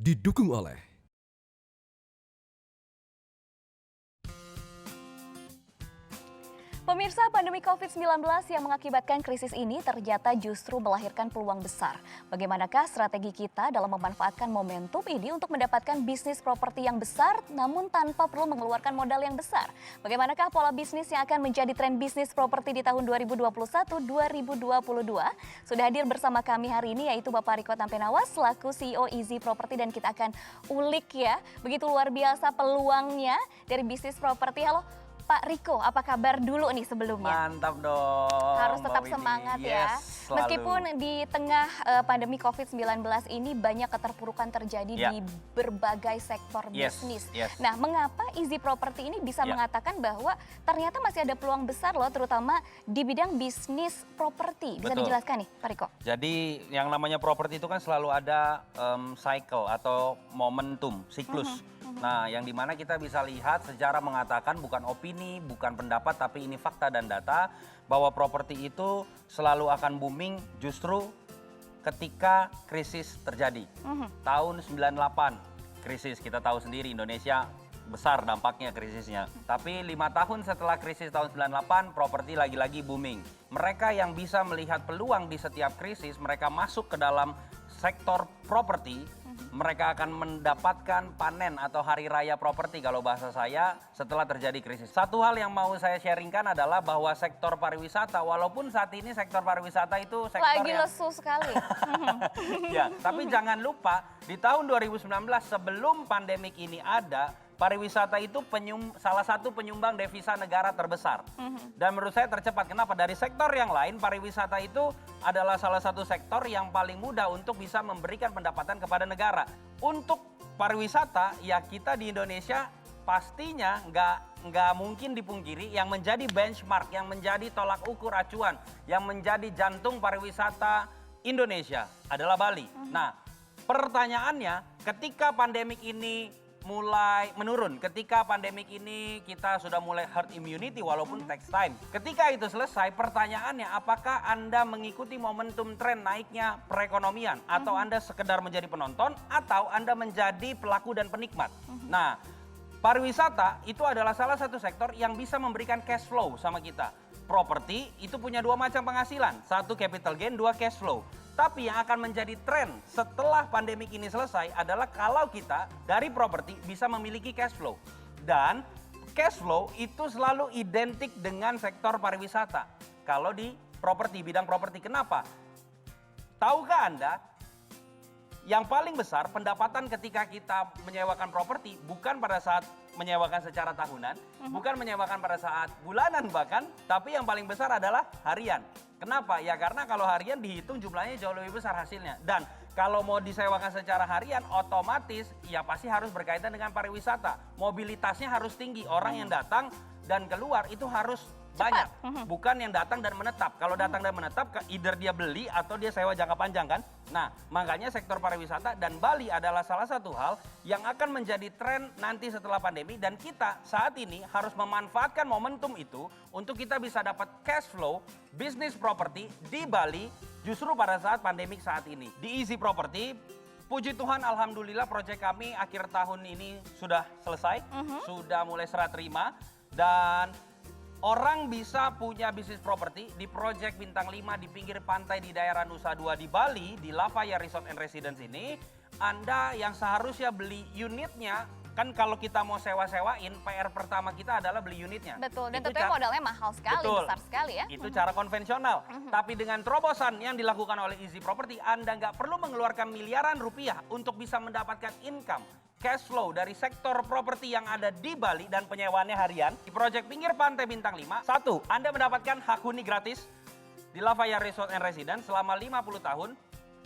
didukung oleh Pemirsa, pandemi COVID-19 yang mengakibatkan krisis ini ternyata justru melahirkan peluang besar. Bagaimanakah strategi kita dalam memanfaatkan momentum ini untuk mendapatkan bisnis properti yang besar namun tanpa perlu mengeluarkan modal yang besar? Bagaimanakah pola bisnis yang akan menjadi tren bisnis properti di tahun 2021-2022? Sudah hadir bersama kami hari ini yaitu Bapak Riko Tampenawas selaku CEO Easy Property, dan kita akan ulik ya begitu luar biasa peluangnya dari bisnis properti. Halo Pak Riko, apa kabar dulu nih sebelumnya? Mantap dong. Harus tetap Mbak Winnie. semangat ya. Yes, selalu. Meskipun di tengah pandemi COVID-19 ini banyak keterpurukan terjadi di berbagai sektor bisnis. Nah, mengapa Easy Property ini bisa mengatakan bahwa ternyata masih ada peluang besar loh, terutama di bidang bisnis properti. Bisa dijelaskan nih Pak Riko? Jadi yang namanya properti itu kan selalu ada cycle atau momentum, siklus. Nah, yang dimana kita bisa lihat sejarah mengatakan bukan opini, bukan pendapat, tapi ini fakta dan data bahwa properti itu selalu akan booming justru ketika krisis terjadi. Tahun 98 krisis, kita tahu sendiri Indonesia besar dampaknya krisisnya. Tapi 5 tahun setelah krisis tahun 98, properti lagi-lagi booming. Mereka yang bisa melihat peluang di setiap krisis, mereka masuk ke dalam sektor properti, mereka akan mendapatkan panen atau hari raya properti kalau bahasa saya setelah terjadi krisis. Satu hal yang mau saya sharingkan adalah bahwa sektor pariwisata, walaupun saat ini sektor pariwisata itu sektor lagi lesu sekali. Ya, tapi jangan lupa di tahun 2019 sebelum pandemik ini ada, pariwisata itu salah satu penyumbang devisa negara terbesar. Dan menurut saya tercepat. Kenapa? Dari sektor yang lain, pariwisata itu adalah salah satu sektor yang paling mudah untuk bisa memberikan pendapatan kepada negara. Untuk pariwisata, ya kita di Indonesia pastinya nggak mungkin dipungkiri yang menjadi benchmark, yang menjadi tolak ukur acuan, yang menjadi jantung pariwisata Indonesia adalah Bali. Nah, pertanyaannya, ketika pandemik ini mulai menurun, ketika pandemik ini kita sudah mulai herd immunity walaupun takes time. Ketika itu selesai, pertanyaannya apakah Anda mengikuti momentum tren naiknya perekonomian atau Anda sekedar menjadi penonton atau Anda menjadi pelaku dan penikmat. Nah, pariwisata itu adalah salah satu sektor yang bisa memberikan cash flow sama kita. Properti itu punya dua macam penghasilan, satu capital gain, dua cash flow. Tapi yang akan menjadi tren setelah pandemik ini selesai adalah kalau kita dari properti bisa memiliki cash flow. Dan cash flow itu selalu identik dengan sektor pariwisata. Kalau di properti, bidang properti. Kenapa? Tahukah Anda yang paling besar pendapatan ketika kita menyewakan properti bukan pada saat menyewakan secara tahunan, bukan menyewakan pada saat bulanan bahkan, tapi yang paling besar adalah harian. Kenapa? Ya karena kalau harian dihitung jumlahnya jauh lebih besar hasilnya. Dan kalau mau disewakan secara harian otomatis ya pasti harus berkaitan dengan pariwisata. Mobilitasnya harus tinggi, orang yang datang dan keluar itu harus banyak, bukan yang datang dan menetap. Kalau datang dan menetap, either dia beli atau dia sewa jangka panjang kan. Nah, makanya sektor pariwisata dan Bali adalah salah satu hal yang akan menjadi tren nanti setelah pandemi. Dan kita saat ini harus memanfaatkan momentum itu untuk kita bisa dapat cash flow bisnis properti di Bali justru pada saat pandemik saat ini. Di Easy Property, puji Tuhan alhamdulillah proyek kami akhir tahun ini sudah selesai, sudah mulai serah terima. Dan orang bisa punya bisnis properti di proyek bintang 5 di pinggir pantai di daerah Nusa Dua di Bali, di Lafaya Resort and Residence ini. Anda yang seharusnya beli unitnya, kan kalau kita mau sewa-sewain, PR pertama kita adalah beli unitnya. Betul, dan tentunya modalnya mahal sekali, besar sekali ya. Itu cara konvensional. Tapi dengan terobosan yang dilakukan oleh Easy Property, Anda nggak perlu mengeluarkan miliaran rupiah untuk bisa mendapatkan income, cash flow dari sektor properti yang ada di Bali dan penyewaannya harian. Di proyek pinggir pantai bintang 5, satu, Anda mendapatkan hak huni gratis di Lafaya Resort and Residence selama 50 tahun.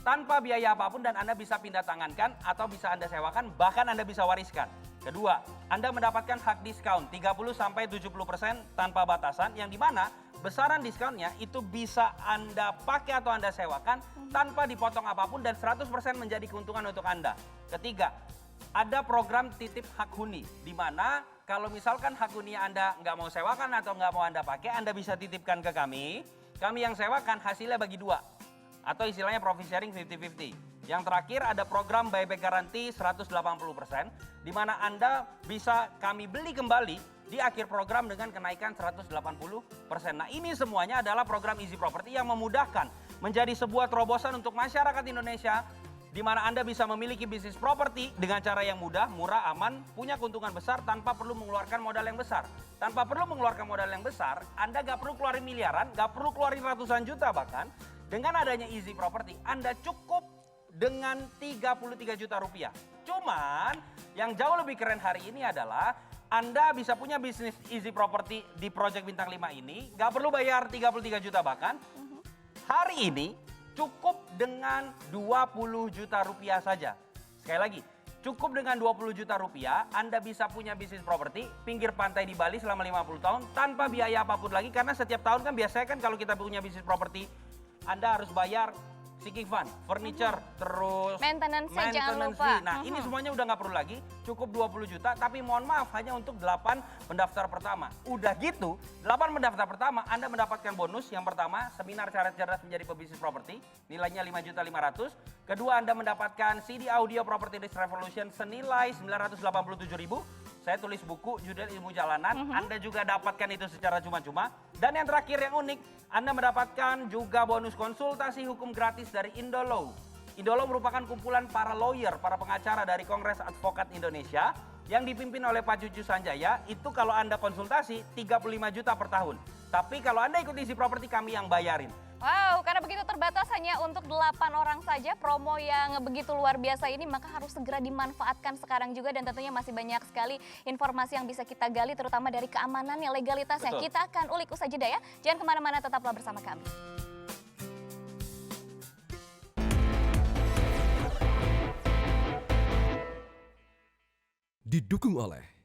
Tanpa biaya apapun dan Anda bisa pindah tangankan atau bisa Anda sewakan, bahkan Anda bisa wariskan. Kedua, Anda mendapatkan hak diskon 30-70% tanpa batasan, yang dimana besaran diskonnya itu bisa Anda pakai atau Anda sewakan tanpa dipotong apapun dan 100% menjadi keuntungan untuk Anda. Ketiga, ada program titip hak huni, di mana kalau misalkan hak huni Anda nggak mau sewakan atau nggak mau Anda pakai, Anda bisa titipkan ke kami yang sewakan hasilnya bagi dua. Atau istilahnya profit sharing 50-50. Yang terakhir ada program buyback garanti 180%, di mana Anda bisa kami beli kembali di akhir program dengan kenaikan 180%. Nah ini semuanya adalah program Easy Property yang memudahkan menjadi sebuah terobosan untuk masyarakat Indonesia, di mana Anda bisa memiliki bisnis properti dengan cara yang mudah, murah, aman, punya keuntungan besar tanpa perlu mengeluarkan modal yang besar. Tanpa perlu mengeluarkan modal yang besar, Anda gak perlu keluarin miliaran, gak perlu keluarin ratusan juta bahkan. Dengan adanya Easy Property, Anda cukup dengan 33 juta rupiah. Cuman yang jauh lebih keren hari ini adalah Anda bisa punya bisnis Easy Property di Project Bintang 5 ini, gak perlu bayar 33 juta bahkan. Hari ini cukup dengan 20 juta rupiah saja. Sekali lagi, cukup dengan 20 juta rupiah, Anda bisa punya bisnis properti pinggir pantai di Bali selama 50 tahun tanpa biaya apapun lagi. Karena setiap tahun kan biasanya kan kalau kita punya bisnis properti, Anda harus bayar sinking fund, furniture, terus Maintenance jangan lupa. fee. Nah ini semuanya udah nggak perlu lagi, cukup 20 juta, tapi mohon maaf hanya untuk 8 pendaftar pertama. Udah gitu, 8 pendaftar pertama Anda mendapatkan bonus. Yang pertama, seminar cara cerdas menjadi pebisnis properti, nilainya 5.500.000. Kedua, Anda mendapatkan CD audio Property Risk Revolution senilai 987.000. Saya tulis buku judul Ilmu Jalanan, Anda juga dapatkan itu secara cuma-cuma. Dan yang terakhir yang unik, Anda mendapatkan juga bonus konsultasi hukum gratis dari Indolaw. Indolaw merupakan kumpulan para lawyer, para pengacara dari Kongres Advokat Indonesia yang dipimpin oleh Pak Cucu Sanjaya. Itu kalau Anda konsultasi 35 juta per tahun. Tapi kalau Anda ikut Easy Property, kami yang bayarin. Wow, karena begitu terbatas hanya untuk 8 orang saja promo yang begitu luar biasa ini, maka harus segera dimanfaatkan sekarang juga. Dan tentunya masih banyak sekali informasi yang bisa kita gali, terutama dari keamanannya, legalitasnya. Betul. Kita akan ulik usai jeda ya. Jangan kemana-mana, tetaplah bersama kami. Didukung oleh